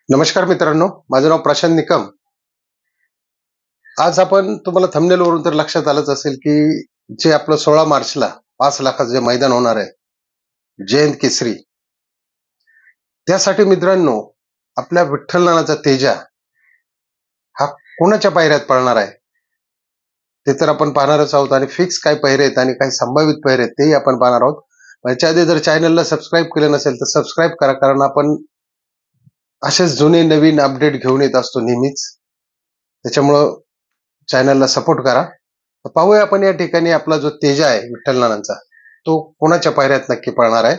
नमस्कार मित्रांनो, माझं नाव प्रशांत निकम. आज आपण तुम्हाला थंबनेल वरून तर लक्षात आलंच असेल की जे आपलं 16 मार्चला 5 लाखाचं जे मैदान होणार आहे जयंत केसरी, त्यासाठी मित्रांनो आपल्या विठ्ठल नानाचा तेजा हा कोणाच्या पायऱ्यात पळणार आहे ते तर आपण पाहणारच आहोत आणि फिक्स काय पायरे आहेत आणि काही संभावित पायरे आहेत तेही आपण पाहणार आहोत. याच्या आधी जर चॅनलला सबस्क्राईब केलं नसेल तर सबस्क्राईब करा, कारण आपण असेच जुने नवीन अपडेट घेऊन येत असतो नेहमीच. त्याच्यामुळं चॅनलला सपोर्ट करा. तर पाहूया आपण या ठिकाणी आपला जो तेजा आहे विठ्ठल नानांचा, तो कोणाच्या पायऱ्यात नक्की पळणार आहे.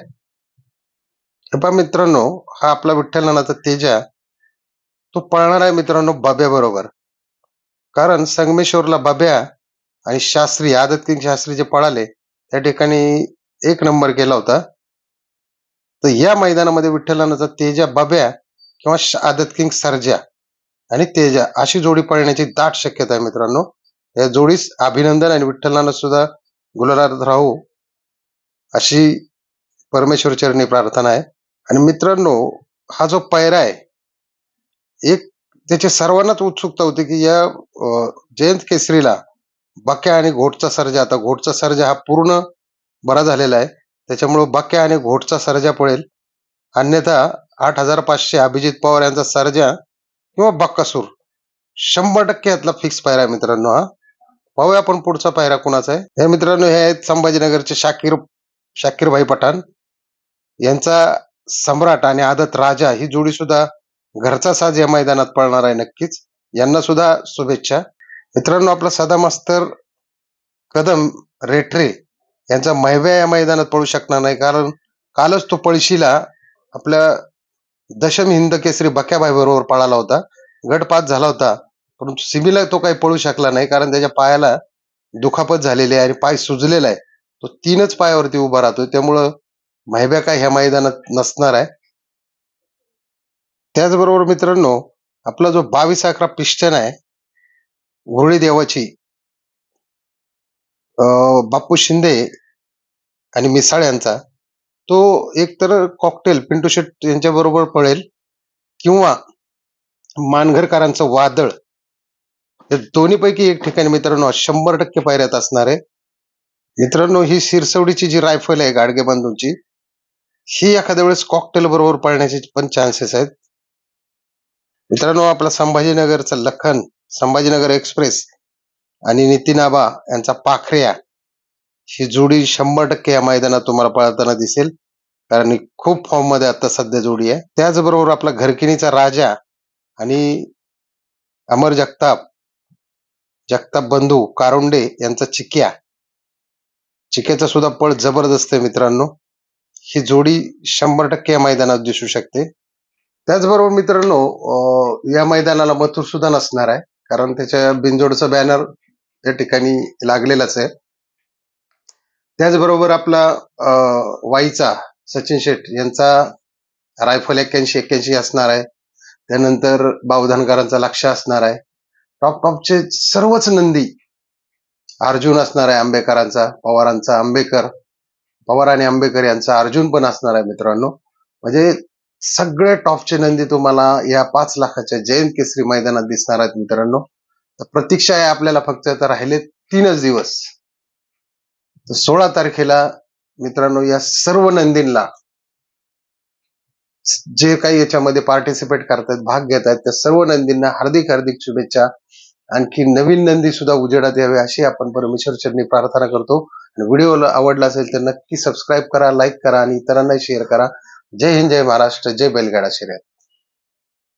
तर पहा मित्रांनो, हा आपला विठ्ठल नानाचा तेजा तो पळणार आहे मित्रांनो बाब्या बरोबर. कारण संगमेश्वरला बाब्या आणि शास्त्री आदत किंग शास्त्री जे पळाले त्या ठिकाणी 1 नंबर केला होता. तर या मैदानामध्ये विठ्ठल नानाचा तेजा बाब्या किंवा आदत किंग सर्जा आणि तेजा अशी जोडी पळण्याची दाट शक्यता आहे मित्रांनो. या जोडीस अभिनंदन आणि विठ्ठल नाना सुद्धा गुलालात राहू अशी परमेश्वर चरणी प्रार्थना आहे. आणि मित्रांनो, हा जो पायरा आहे, एक त्याची सर्वांनाच उत्सुकता होती की या जयंत केसरीला बाक्या आणि घोटचा सर्जा, आता घोटचा सर्जा हा पूर्ण बरा झालेला आहे, त्याच्यामुळे बाक्या आणि घोटचा सर्जा पळेल. अन्यथा 8,500 अभिजित पवार यांचा सर्जा किंवा बक्कासूर 100% यातला फिक्स पायरा आहे मित्रांनो. हा पाहूया आपण पुढचा पायरा कुणाचा आहे. हे मित्रांनो, हे आहेत संभाजीनगरचे शाकीरभाई पठाण यांचा सम्राट आणि आदत राजा, ही जोडी सुद्धा घरचा साज या मैदानात पळणार आहे नक्कीच. यांना सुद्धा शुभेच्छा मित्रांनो. आपला सदा मास्तर कदम रेठरे यांचा महिव्या या मैदानात पळू शकणार नाही, कारण कालच तो पळशीला आपल्या दशम हिंद केसरी बक्याबाई बरोबर पळाला होता. गट पास झाला होता, परंतु सिमीला तो काही पळू शकला नाही, कारण त्याच्या पायाला दुखापत झालेली आहे आणि पाय सुजलेला आहे. तो 3च पायावरती उभा राहतोय, त्यामुळं महिब्या काय ह्या मैदानात नसणार आहे. त्याचबरोबर मित्रांनो, आपला जो 22-11 पिस्टन आहे उरळी देवाची, बापू शिंदे आणि मिसाळ यांचा, तो एकतर कॉकटेल पिंटू शेट यांच्या बरोबर पळेल किंवा मानघरकरांचं वादळ, या दोन्हीपैकी एक ठिकाणी मित्रांनो 100% पायऱ्यात असणार आहे. मित्रांनो, ही सिरसवडीची जी रायफल आहे गाडगे बंधूंची, ही एखाद्या वेळेस कॉकटेल बरोबर पळण्याचे पण चान्सेस आहेत. मित्रांनो, आपला संभाजीनगरचा लखन, संभाजीनगर एक्सप्रेस आणि नितीन आबा यांचा पाखऱ्या, ही जोडी 100% या मैदानात तुम्हाला पळताना दिसेल, कारण ही खूप फॉर्म मध्ये आता सध्या जोडी आहे. त्याचबरोबर आपला घरकिणीचा राजा आणि अमर जगताप बंधू कारुंडे यांचा चिक्याचा सुद्धा पळ जबरदस्त आहे मित्रांनो. ही जोडी 100% या मैदानात दिसू शकते. त्याचबरोबर मित्रांनो, या मैदानाला मथुर सुद्धा नसणार आहे, कारण त्याच्या बिनजोडचा बॅनर या ठिकाणी लागलेलाच आहे. त्याचबरोबर आपला वाईचा सचिन शेठ यांचा रायफल 81 असणार आहे. त्यानंतर बावधनकरांचा लक्ष असणार आहे. टॉपचे सर्वच नंदी, अर्जुन असणार आहे आंबेकरांचा, पवारांचा पवार आणि आंबेकर यांचा अर्जुन पण असणार आहे मित्रांनो. म्हणजे सगळे टॉपचे नंदी तुम्हाला या 5 लाखाच्या जयंत केसरी मैदानात दिसणार आहेत मित्रांनो. तर प्रतीक्षा आहे आपल्याला, फक्त आता राहिले 3च दिवस. तर 16 तारखेला मित्रांनो या सर्व नंदींना, जे काही याच्यामध्ये पार्टिसिपेट करतात, भाग घेत आहेत, त्या सर्व नंदींना हार्दिक हार्दिक शुभेच्छा. आणखी नवीन नंदी सुद्धा उजेडात यावे अशी आपण परमेश्वर चरणी प्रार्थना करतो. आणि व्हिडिओ आवडला असेल तर नक्की सबस्क्राईब करा, लाईक करा आणि इतरांनाही शेअर करा. जय हिंद, जय महाराष्ट्र, जय बैलगाडा शर्यत.